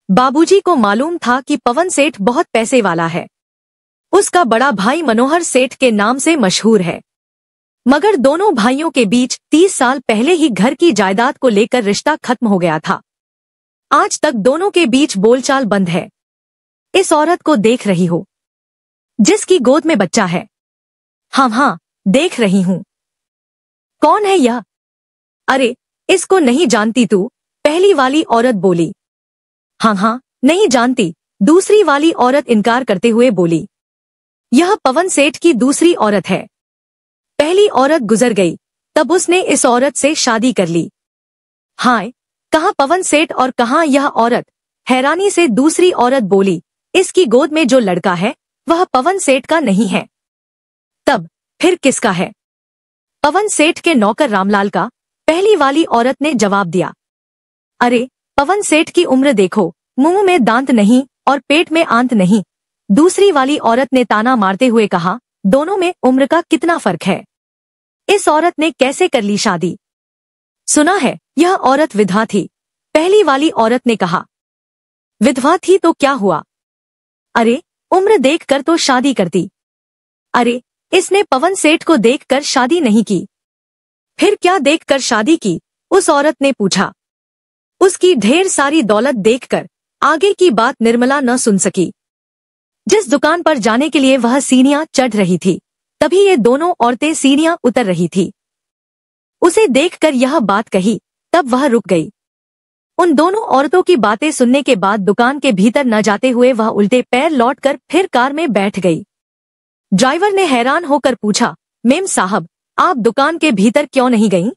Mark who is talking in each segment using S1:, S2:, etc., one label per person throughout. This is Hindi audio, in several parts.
S1: बाबूजी को मालूम था कि पवन सेठ बहुत पैसे वाला है। उसका बड़ा भाई मनोहर सेठ के नाम से मशहूर है। मगर दोनों भाइयों के बीच 30 साल पहले ही घर की जायदाद को लेकर रिश्ता खत्म हो गया था। आज तक दोनों के बीच बोलचाल बंद है। इस औरत को देख रही हो, जिसकी गोद में बच्चा है? हाँ, देख रही हूँ। कौन है यह? अरे, इसको नहीं जानती तू? पहली वाली औरत बोली। हाँ, नहीं जानती, दूसरी वाली औरत इनकार करते हुए बोली। यह पवन सेठ की दूसरी औरत है। पहली औरत गुजर गई, तब उसने इस औरत से शादी कर ली। हाय, कहाँ पवन सेठ और कहाँ यह औरत? हैरानी से दूसरी औरत बोली, इसकी गोद में जो लड़का है वह पवन सेठ का नहीं है। तब फिर किसका है? पवन सेठ के नौकर रामलाल का, पहली वाली औरत ने जवाब दिया। अरे, पवन सेठ की उम्र देखो, मुंह में दांत नहीं और पेट में आंत नहीं। दूसरी वाली औरत ने ताना मारते हुए कहा, दोनों में उम्र का कितना फर्क है? इस औरत ने कैसे कर ली शादी? सुना है यह औरत विधवा थी। पहली वाली औरत ने कहा। विधवा थी तो क्या हुआ? अरे, उम्र देखकर तो शादी करती। अरे, इसने पवन सेठ को देखकर शादी नहीं की। फिर क्या देखकर शादी की? उस औरत ने पूछा। उसकी ढेर सारी दौलत देखकर। आगे की बात निर्मला न सुन सकी। जिस दुकान पर जाने के लिए वह सीढ़ियां चढ़ रही थी, तभी ये दोनों औरतें सीढ़ियां उतर रही थी। उसे देखकर यह बात कही, तब वह रुक गई। उन दोनों औरतों की बातें सुनने के बाद दुकान के भीतर न जाते हुए वह उल्टे पैर लौटकर फिर कार में बैठ गई। ड्राइवर ने हैरान होकर पूछा, मेम साहब, आप दुकान के भीतर क्यों नहीं गईं?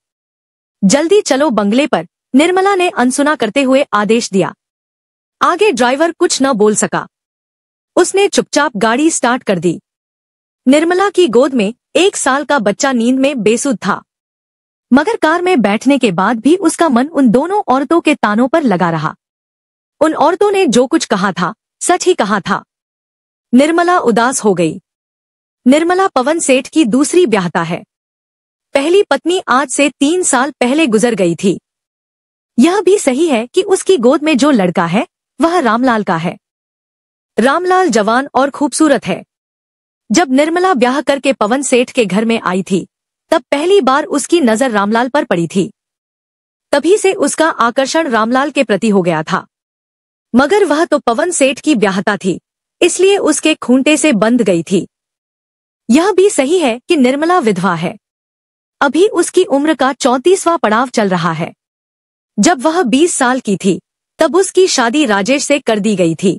S1: जल्दी चलो बंगले पर, निर्मला ने अनसुना करते हुए आदेश दिया। आगे ड्राइवर कुछ न बोल सका। उसने चुपचाप गाड़ी स्टार्ट कर दी। निर्मला की गोद में 1 साल का बच्चा नींद में बेसुध था। मगर कार में बैठने के बाद भी उसका मन उन दोनों औरतों के तानों पर लगा रहा। उन औरतों ने जो कुछ कहा था, सच ही कहा था। निर्मला उदास हो गई। निर्मला पवन सेठ की दूसरी ब्याहता है। पहली पत्नी आज से 3 साल पहले गुजर गई थी। यह भी सही है कि उसकी गोद में जो लड़का है वह रामलाल का है। रामलाल जवान और खूबसूरत है। जब निर्मला ब्याह करके पवन सेठ के घर में आई थी, तब पहली बार उसकी नजर रामलाल पर पड़ी थी। तभी से उसका आकर्षण रामलाल के प्रति हो गया था। मगर वह तो पवन सेठ की ब्याहता थी, इसलिए उसके खूंटे से बंध गई थी। यह भी सही है कि निर्मला विधवा है। अभी उसकी उम्र का 34वां पड़ाव चल रहा है। जब वह 20 साल की थी, तब उसकी शादी राजेश से कर दी गई थी।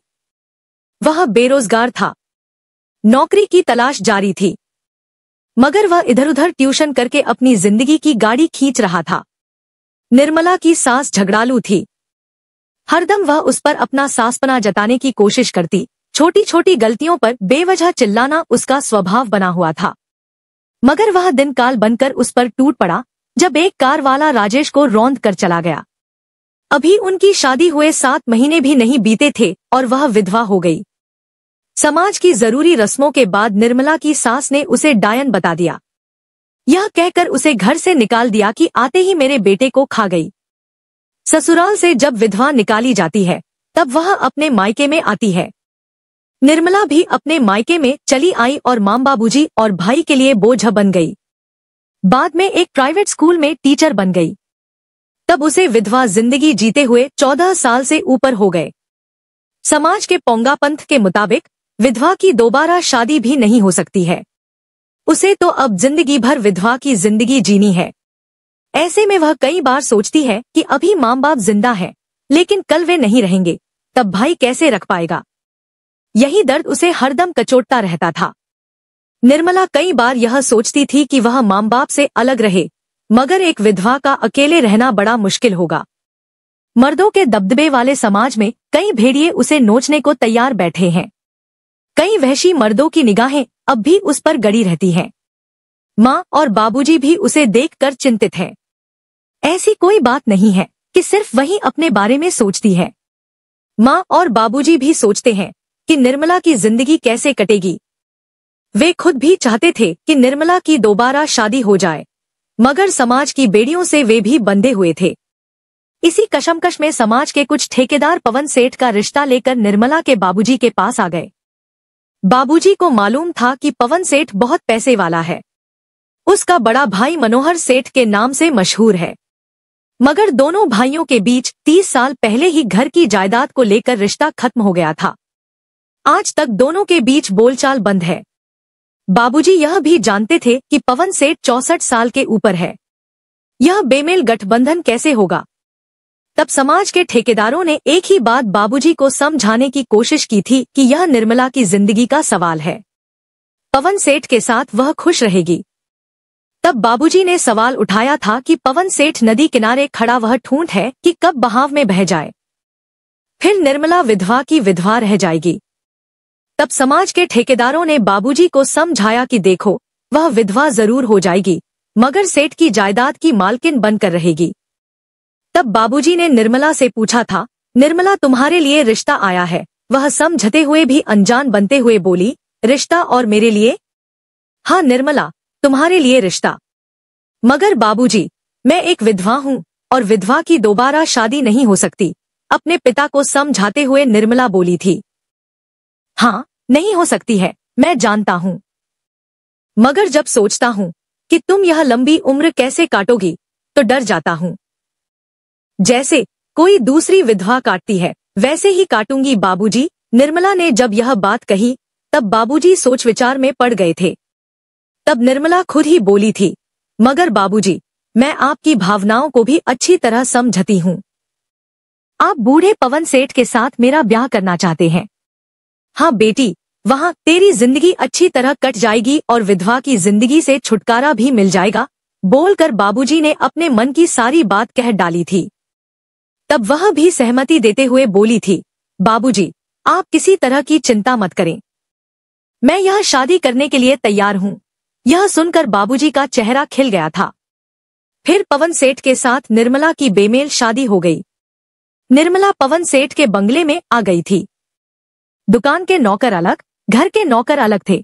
S1: वह बेरोजगार था। नौकरी की तलाश जारी थी। मगर वह इधर उधर ट्यूशन करके अपनी जिंदगी की गाड़ी खींच रहा था। निर्मला की सास झगड़ालू थी। हरदम वह उस पर अपना सासपना जताने की कोशिश करती। छोटी छोटी गलतियों पर बेवजह चिल्लाना उसका स्वभाव बना हुआ था। मगर वह दिन काल बनकर उस पर टूट पड़ा, जब एक कार वाला राजेश को रौंद कर चला गया। अभी उनकी शादी हुए 7 महीने भी नहीं बीते थे और वह विधवा हो गई। समाज की जरूरी रस्मों के बाद निर्मला की सास ने उसे डायन बता दिया। यह कहकर उसे घर से निकाल दिया कि आते ही मेरे बेटे को खा गई। ससुराल से जब विधवा निकाली जाती है, तब वह अपने मायके में आती है। निर्मला भी अपने मायके में चली आई और मां बाबूजी और भाई के लिए बोझ बन गई। बाद में एक प्राइवेट स्कूल में टीचर बन गई। तब उसे विधवा जिंदगी जीते हुए 14 साल से ऊपर हो गए। समाज के पोंगा पंथ के मुताबिक विधवा की दोबारा शादी भी नहीं हो सकती है। उसे तो अब जिंदगी भर विधवा की जिंदगी जीनी है। ऐसे में वह कई बार सोचती है कि अभी माँ बाप जिंदा हैं, लेकिन कल वे नहीं रहेंगे, तब भाई कैसे रख पाएगा। यही दर्द उसे हरदम कचोटता रहता था। निर्मला कई बार यह सोचती थी कि वह माँ बाप से अलग रहे, मगर एक विधवा का अकेले रहना बड़ा मुश्किल होगा। मर्दों के दबदबे वाले समाज में कई भेड़िए उसे नोचने को तैयार बैठे हैं। कई वहशी मर्दों की निगाहें अब भी उस पर गड़ी रहती हैं। माँ और बाबूजी भी उसे देखकर चिंतित हैं। ऐसी कोई बात नहीं है कि सिर्फ वही अपने बारे में सोचती है। माँ और बाबूजी भी सोचते हैं कि निर्मला की जिंदगी कैसे कटेगी। वे खुद भी चाहते थे कि निर्मला की दोबारा शादी हो जाए, मगर समाज की बेड़ियों से वे भी बंधे हुए थे। इसी कशमकश में समाज के कुछ ठेकेदार पवन सेठ का रिश्ता लेकर निर्मला के बाबूजी के पास आ गए। बाबूजी को मालूम था कि पवन सेठ बहुत पैसे वाला है। उसका बड़ा भाई मनोहर सेठ के नाम से मशहूर है। मगर दोनों भाइयों के बीच 30 साल पहले ही घर की जायदाद को लेकर रिश्ता खत्म हो गया था। आज तक दोनों के बीच बोलचाल बंद है। बाबूजी यह भी जानते थे कि पवन सेठ 64 साल के ऊपर है। यह बेमेल गठबंधन कैसे होगा? तब समाज के ठेकेदारों ने एक ही बात बाबूजी को समझाने की कोशिश की थी कि यह निर्मला की जिंदगी का सवाल है। पवन सेठ के साथ वह खुश रहेगी। तब बाबूजी ने सवाल उठाया था कि पवन सेठ नदी किनारे खड़ा वह ठूंठ है कि कब बहाव में बह जाए, फिर निर्मला विधवा की विधवा रह जाएगी। तब समाज के ठेकेदारों ने बाबूजी को समझाया कि देखो, वह विधवा जरूर हो जाएगी मगर सेठ की जायदाद की मालकिन बनकर रहेगी। तब बाबूजी ने निर्मला से पूछा था, निर्मला तुम्हारे लिए रिश्ता आया है। वह समझते हुए भी अनजान बनते हुए बोली, रिश्ता और मेरे लिए? हाँ निर्मला, तुम्हारे लिए रिश्ता। मगर बाबूजी, मैं एक विधवा हूँ और विधवा की दोबारा शादी नहीं हो सकती। अपने पिता को समझाते हुए निर्मला बोली थी। हाँ, नहीं हो सकती है, मैं जानता हूँ। मगर जब सोचता हूँ कि तुम यह लंबी उम्र कैसे काटोगी तो डर जाता हूँ। जैसे कोई दूसरी विधवा काटती है वैसे ही काटूंगी बाबूजी। निर्मला ने जब यह बात कही तब बाबूजी सोच विचार में पड़ गए थे। तब निर्मला खुद ही बोली थी, मगर बाबूजी, मैं आपकी भावनाओं को भी अच्छी तरह समझती हूँ। आप बूढ़े पवन सेठ के साथ मेरा ब्याह करना चाहते हैं। हाँ बेटी, वहाँ तेरी जिंदगी अच्छी तरह कट जाएगी और विधवा की जिंदगी से छुटकारा भी मिल जाएगा, बोलकर बाबूजी ने अपने मन की सारी बात कह डाली थी। तब वह भी सहमति देते हुए बोली थी, बाबूजी, आप किसी तरह की चिंता मत करें, मैं यह शादी करने के लिए तैयार हूँ। यह सुनकर बाबूजी का चेहरा खिल गया था। फिर पवन सेठ के साथ निर्मला की बेमेल शादी हो गई। निर्मला पवन सेठ के बंगले में आ गई थी। दुकान के नौकर अलग, घर के नौकर अलग थे।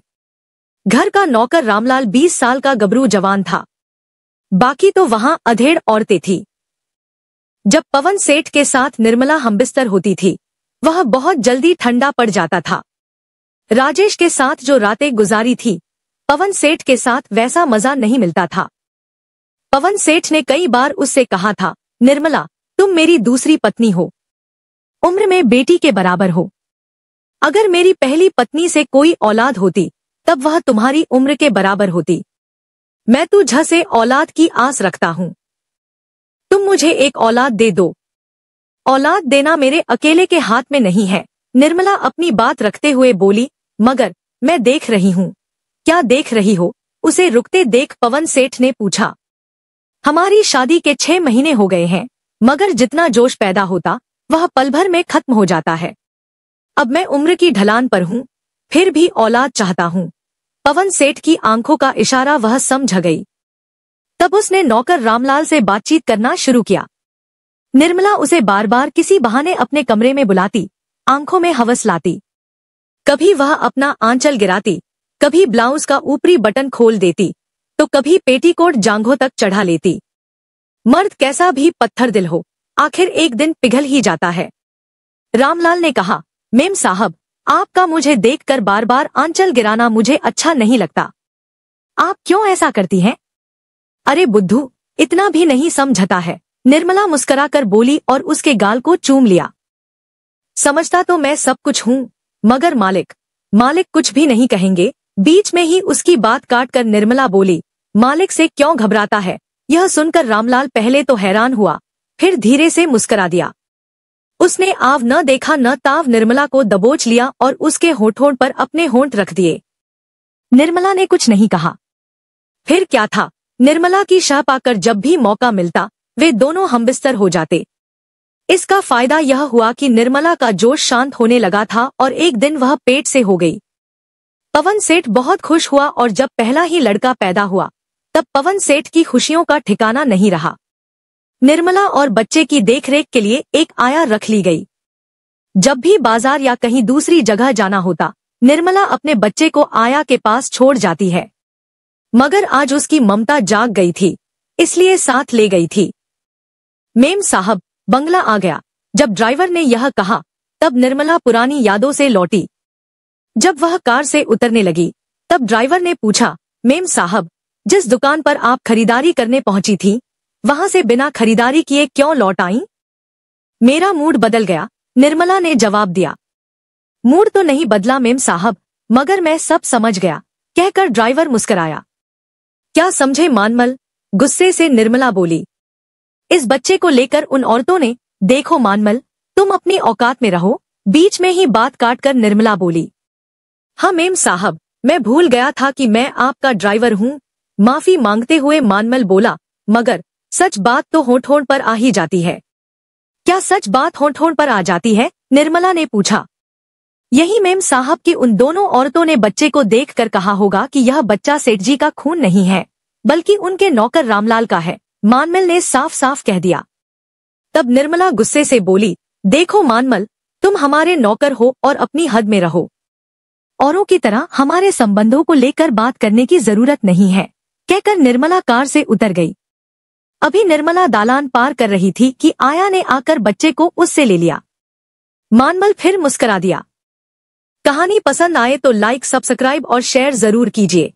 S1: घर का नौकर रामलाल 20 साल का गबरू जवान था, बाकी तो वहां अधेड़ औरतें थी। जब पवन सेठ के साथ निर्मला हमबिस्तर होती थी वह बहुत जल्दी ठंडा पड़ जाता था। राजेश के साथ जो रातें गुजारी थी पवन सेठ के साथ वैसा मजा नहीं मिलता था। पवन सेठ ने कई बार उससे कहा था, निर्मला, तुम मेरी दूसरी पत्नी हो, उम्र में बेटी के बराबर हो। अगर मेरी पहली पत्नी से कोई औलाद होती तब वह तुम्हारी उम्र के बराबर होती। मैं तुझ से औलाद की आस रखता हूँ, तुम मुझे एक औलाद दे दो। औलाद देना मेरे अकेले के हाथ में नहीं है। निर्मला अपनी बात रखते हुए बोली, मगर मैं देख रही हूँ। क्या देख रही हो? उसे रुकते देख पवन सेठ ने पूछा। हमारी शादी के 6 महीने हो गए हैं, मगर जितना जोश पैदा होता वह पल भर में खत्म हो जाता है। अब मैं उम्र की ढलान पर हूँ, फिर भी औलाद चाहता हूँ। पवन सेठ की आंखों का इशारा वह समझ गई। तब उसने नौकर रामलाल से बातचीत करना शुरू किया। निर्मला उसे बार बार किसी बहाने अपने कमरे में बुलाती, आंखों में हवस लाती। कभी वह अपना आंचल गिराती, कभी ब्लाउज का ऊपरी बटन खोल देती, तो कभी पेटीकोट जांघों तक चढ़ा लेती। मर्द कैसा भी पत्थर दिल हो, आखिर एक दिन पिघल ही जाता है। रामलाल ने कहा, मेम साहब, आपका मुझे देखकर बार बार आंचल गिराना मुझे अच्छा नहीं लगता। आप क्यों ऐसा करती हैं? अरे बुद्धू, इतना भी नहीं समझता है। निर्मला मुस्कुराकर बोली और उसके गाल को चूम लिया। समझता तो मैं सब कुछ हूँ, मगर मालिक कुछ भी नहीं कहेंगे। बीच में ही उसकी बात काटकर निर्मला बोली, मालिक से क्यों घबराता है? यह सुनकर रामलाल पहले तो हैरान हुआ, फिर धीरे से मुस्कुरा दिया। उसने आव न देखा न ताव निर्मला को दबोच लिया और उसके होठों पर अपने होंठ रख दिए। निर्मला ने कुछ नहीं कहा। फिर क्या था, निर्मला की शाह पाकर जब भी मौका मिलता वे दोनों हमबिस्तर हो जाते। इसका फायदा यह हुआ कि निर्मला का जोश शांत होने लगा था और एक दिन वह पेट से हो गई। पवन सेठ बहुत खुश हुआ और जब पहला ही लड़का पैदा हुआ तब पवन सेठ की खुशियों का ठिकाना नहीं रहा। निर्मला और बच्चे की देखरेख के लिए एक आया रख ली गई। जब भी बाजार या कहीं दूसरी जगह जाना होता निर्मला अपने बच्चे को आया के पास छोड़ जाती है, मगर आज उसकी ममता जाग गई थी, इसलिए साथ ले गई थी। मेम साहब, बंगला आ गया। जब ड्राइवर ने यह कहा तब निर्मला पुरानी यादों से लौटी। जब वह कार से उतरने लगी तब ड्राइवर ने पूछा, मेम साहब, जिस दुकान पर आप खरीदारी करने पहुंची थी वहां से बिना खरीदारी किए क्यों लौट आई? मेरा मूड बदल गया, निर्मला ने जवाब दिया। मूड तो नहीं बदला मेम साहब, मगर मैं सब समझ गया, कहकर ड्राइवर मुस्कुराया। क्या समझे मानमल? गुस्से से निर्मला बोली। इस बच्चे को लेकर उन औरतों ने, देखो मानमल, तुम अपनी औकात में रहो, बीच में ही बात काटकर निर्मला बोली। हाँ मेम साहब, मैं भूल गया था कि मैं आपका ड्राइवर हूँ, माफी मांगते हुए मानमल बोला। मगर सच बात तो होंठ-होंठ पर आ ही जाती है। क्या सच बात होंठ-होंठ पर आ जाती है? निर्मला ने पूछा। यही मेम साहब की उन दोनों औरतों ने बच्चे को देखकर कहा होगा कि यह बच्चा सेठ जी का खून नहीं है, बल्कि उनके नौकर रामलाल का है, मानमल ने साफ साफ कह दिया। तब निर्मला गुस्से से बोली, देखो मानमल, तुम हमारे नौकर हो और अपनी हद में रहो। औरों की तरह हमारे संबंधों को लेकर बात करने की जरूरत नहीं है, कहकर निर्मला कार से उतर गई। अभी निर्मला दालान पार कर रही थी कि आया ने आकर बच्चे को उससे ले लिया। मानमल फिर मुस्कुरा दिया। कहानी पसंद आए तो लाइक, सब्सक्राइब और शेयर जरूर कीजिए।